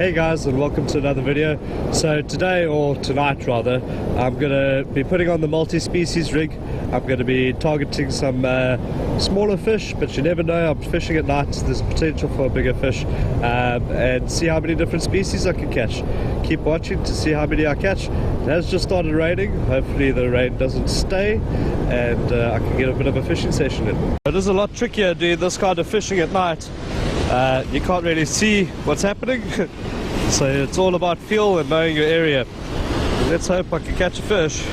Hey guys, and welcome to another video. So today, or tonight rather, I'm going to be putting on the multi-species rig. I'm going to be targeting some smaller fish, but you never know, I'm fishing at night, so there's potential for a bigger fish, and see how many different species I can catch. Keep watching to see how many I catch. It has just started raining. Hopefully the rain doesn't stay and I can get a bit of a fishing session in. It is a lot trickier doing this kind of fishing at night. You can't really see what's happening, so it's all about feel and knowing your area. Let's hope I can catch a fish.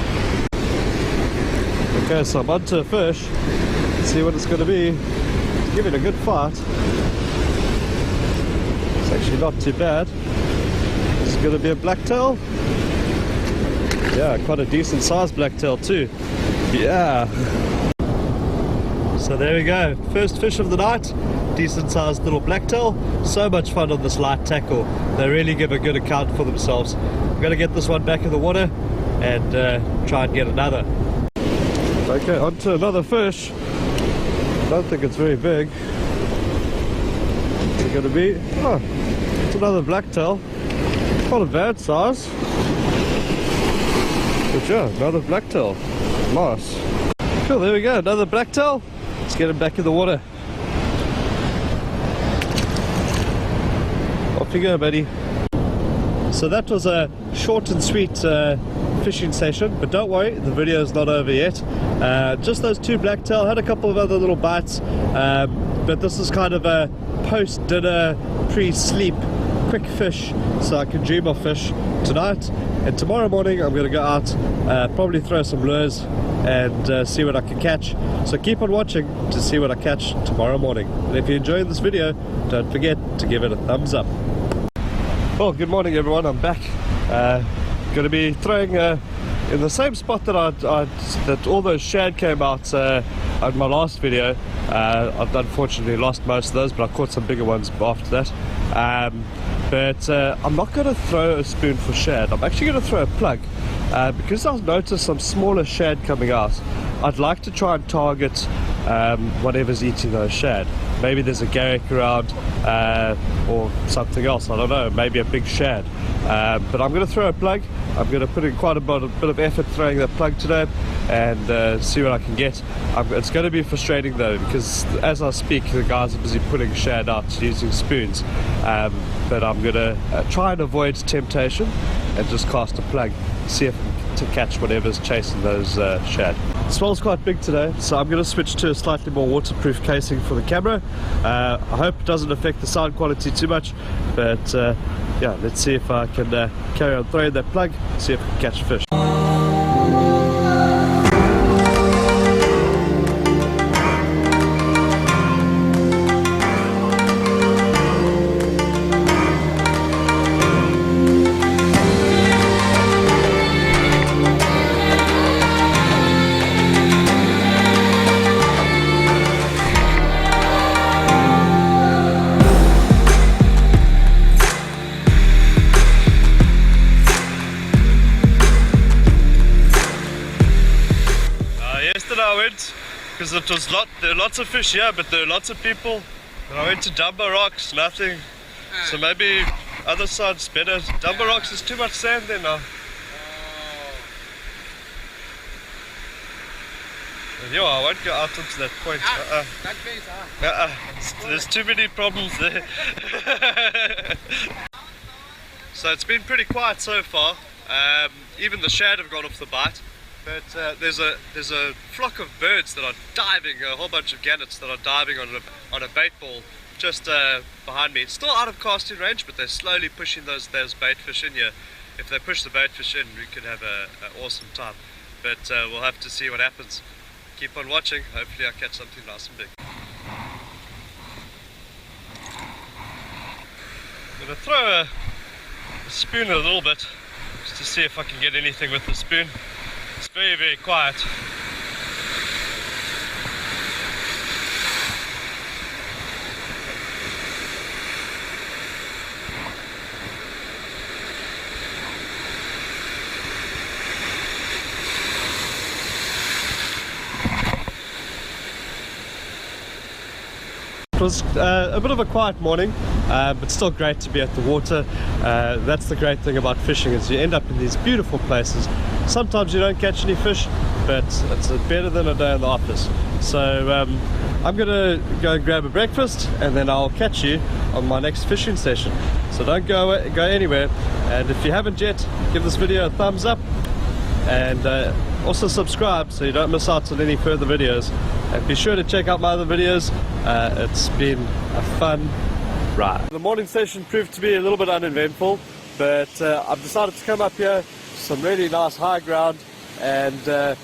Okay, so I'm onto a fish. Let's see what it's going to be. It's giving a good fight. It's actually not too bad. This is going to be a blacktail. Yeah, quite a decent sized blacktail too. Yeah. So there we go. First fish of the night. Decent sized little blacktail. So much fun on this light tackle. They really give a good account for themselves. I'm going to get this one back in the water and try and get another. Okay, on to another fish. Don't think it's very big. What's it going to be? Oh, it's another blacktail. Not a bad size. But yeah, another blacktail. Nice. Cool, there we go, another blacktail. Let's get him back in the water. Off you go, buddy. So that was a short and sweet fishing session, but don't worry, the video is not over yet. Just those two blacktail. Had a couple of other little bites, but this is kind of a post-dinner, pre-sleep quick fish, so I can dream of fish tonight. And tomorrow morning I'm going to go out, probably throw some lures and see what I can catch. So keep on watching to see what I catch tomorrow morning. And if you enjoyed this video, don't forget to give it a thumbs up. Well, good morning everyone, I'm back. Going to be throwing in the same spot that all those shad came out on my last video. I've unfortunately lost most of those, but I caught some bigger ones after that. But I'm not going to throw a spoon for shad. I'm actually going to throw a plug because I've noticed some smaller shad coming out. I'd like to try and target whatever's eating those shad. Maybe there's a Garrick around or something else, I don't know, maybe a big shad. But I'm going to throw a plug. I'm going to put in quite a bit of effort throwing that plug today and see what I can get. It's going to be frustrating though, because as I speak the guys are busy putting shad out using spoons, but I'm going to try and avoid temptation and just cast a plug, see if to catch whatever's chasing those shad. The swell's quite big today, so I'm going to switch to a slightly more waterproof casing for the camera. I hope it doesn't affect the sound quality too much, but yeah, let's see if I can carry on throwing that plug, see if I can catch a fish. Because it was there are lots of fish here, but there are lots of people. And I went to Dumbo Rocks, nothing. So maybe other side's better. Dumbo Rocks is too much sand there now. And yeah, I won't go out onto that point. There's too many problems there. So it's been pretty quiet so far. Even the shad have gone off the bite. But there's a flock of birds that are diving, a whole bunch of gannets that are diving on a bait ball just behind me. It's still out of casting range, but they're slowly pushing those bait fish in here. If they push the bait fish in, we could have an awesome time. But we'll have to see what happens. Keep on watching, hopefully I catch something nice and big. I'm going to throw a spoon a little bit, just to see if I can get anything with the spoon. It's very, very quiet. It was a bit of a quiet morning. but still great to be at the water. That's the great thing about fishing, is you end up in these beautiful places. Sometimes you don't catch any fish, but it's better than a day in the office. So I'm gonna go and grab a breakfast, and then I'll catch you on my next fishing session. So don't go anywhere, and if you haven't yet, give this video a thumbs up, and also subscribe so you don't miss out on any further videos, and be sure to check out my other videos. It's been a fun ride. The morning session proved to be a little bit uneventful, but I've decided to come up here to some really nice high ground and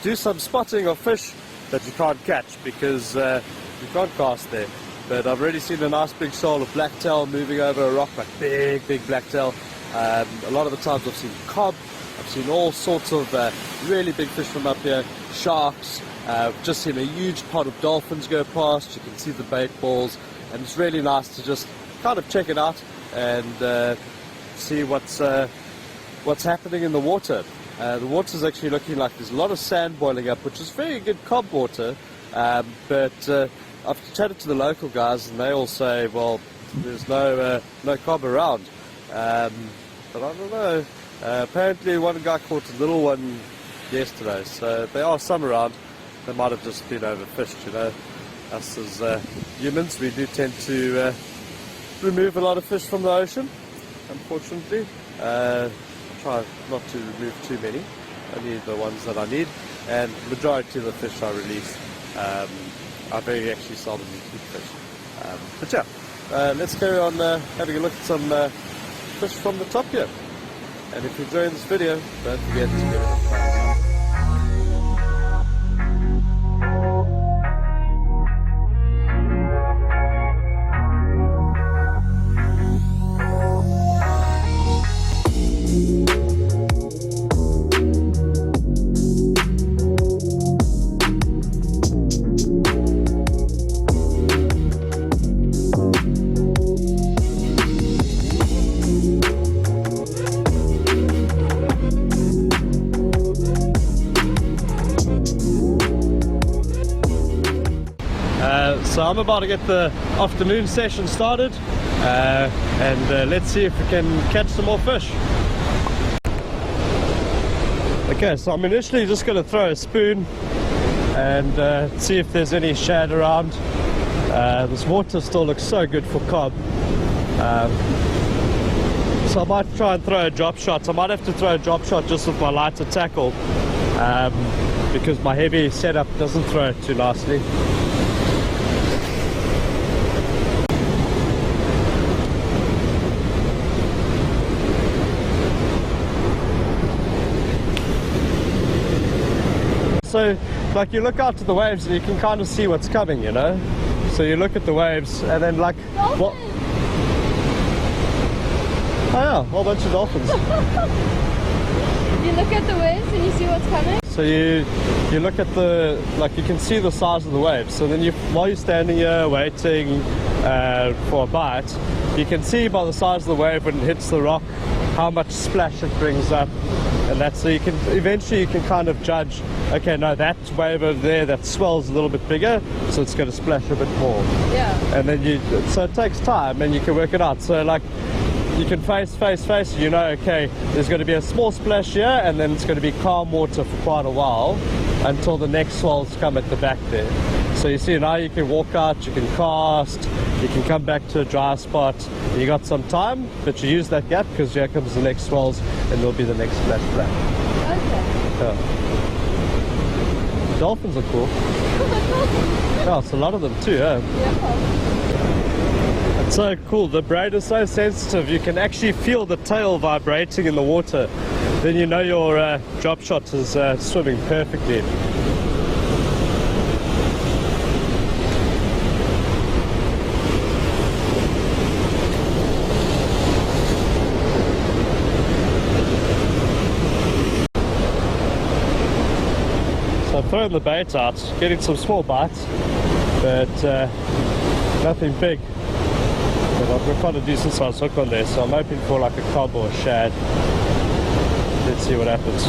do some spotting of fish that you can't catch because you can't cast there. But I've already seen a nice big shoal of blacktail moving over a rock, like big blacktail. A lot of the times I've seen cob, I've seen all sorts of really big fish from up here, sharks. I've just seen a huge pod of dolphins go past. You can see the bait balls, and it's really nice to just kind of check it out and see what's happening in the water. The water's actually looking like there's a lot of sand boiling up, which is very good cob water, but I've chatted to the local guys and they all say, well, there's no cob around, but I don't know. Apparently one guy caught a little one yesterday, so there are some around. They might have just been overfished, you know. Us as humans, we do tend to remove a lot of fish from the ocean, unfortunately. Try not to remove too many, only the ones that I need, and the majority of the fish I release I very actually seldom keep fish. But yeah, let's carry on having a look at some fish from the top here. And if you're enjoying this video, don't forget to give it a thumbs up. So I'm about to get the afternoon session started, and let's see if we can catch some more fish. Okay, so I'm initially just going to throw a spoon and see if there's any shad around. This water still looks so good for cob, so I might try and throw a drop shot. I might have to throw a drop shot just with my lighter tackle, because my heavy setup doesn't throw it too nicely. So, like, you look out to the waves and you can kind of see what's coming, you know? So you look at the waves and then, like, what? Oh yeah, a whole bunch of dolphins. You look at the waves and you see what's coming? So you look at the, like, you can see the size of the waves. So then while you're standing here waiting for a bite, you can see by the size of the wave when it hits the rock how much splash it brings up. And that's, so you can eventually kind of judge, okay, no, that wave over there, that swell's a little bit bigger, so it's going to splash a bit more. Yeah. And then so it takes time and you can work it out. So, like, you can face, you know, okay, there's going to be a small splash here and then it's going to be calm water for quite a while until the next swells come at the back there. So you see, now you can walk out, you can cast, you can come back to a dry spot. You got some time, but you use that gap because here comes the next swells and there'll be the next splash back. Okay. Yeah. Dolphins are cool. Yeah, it's a lot of them too, yeah. It's so cool. The braid is so sensitive. You can actually feel the tail vibrating in the water. Then you know your drop shot is swimming perfectly. So I'm throwing the bait out, getting some small bites, but nothing big. But I've got quite a decent sized hook on there, so I'm hoping for like a cob or a shad. Let's see what happens.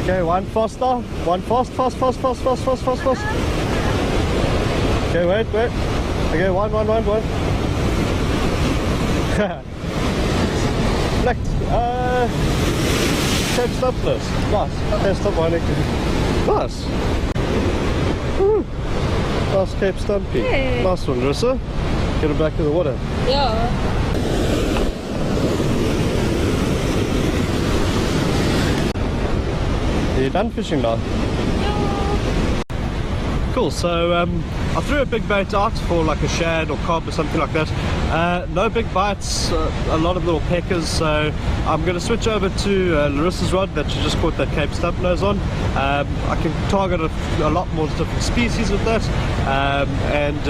Okay, one faster. One fast. Okay, wait. Okay, one. Black, Cape Stumpnose. Nice. Okay, stop whining. Nice. Woo. Nice Cape Stumpy. Hey. Nice one, Lorissa. Get it back in the water. Yeah. Are you done fishing now? Cool, so I threw a big bait out for like a shad or cob or something like that. No big bites, a lot of little peckers, so I'm going to switch over to Lorissa's rod that she just caught that Cape Stumpnose on. I can target a lot more different species with that, and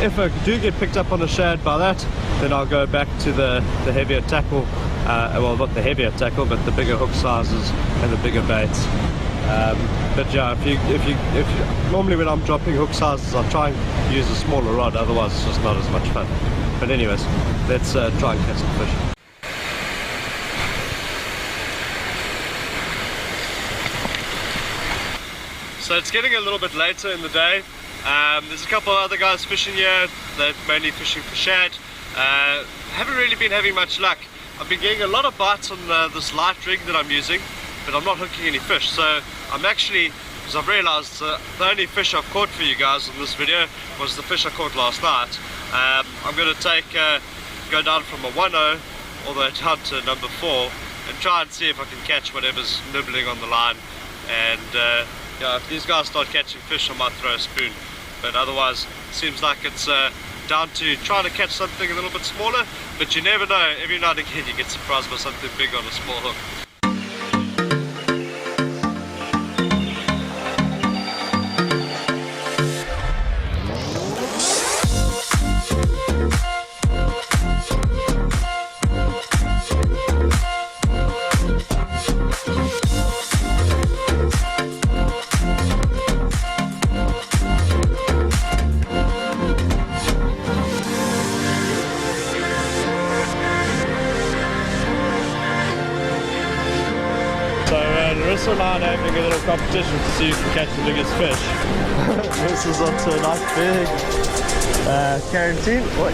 if I do get picked up on a shad by that, then I'll go back to the heavier tackle, well, not the heavier tackle, but the bigger hook sizes and the bigger baits. But yeah, if you normally when I'm dropping hook sizes, I try and use a smaller rod, otherwise it's just not as much fun. But anyways, let's try and catch some fish. So it's getting a little bit later in the day. There's a couple of other guys fishing here. They're mainly fishing for shad. Haven't really been having much luck. I've been getting a lot of bites on this light rig that I'm using, but I'm not hooking any fish. So I'm actually, because I've realized the only fish I've caught for you guys in this video was the fish I caught last night. I'm going to go down from a 1-0 all the way down to number 4 and try and see if I can catch whatever's nibbling on the line. And yeah, if these guys start catching fish, I might throw a spoon, but otherwise it seems like it's down to trying to catch something a little bit smaller. But you never know, every now and again you get surprised by something big on a small hook. Lorissa and I are having a little competition to see who can catch the biggest fish. This is onto a nice big quarantine. What?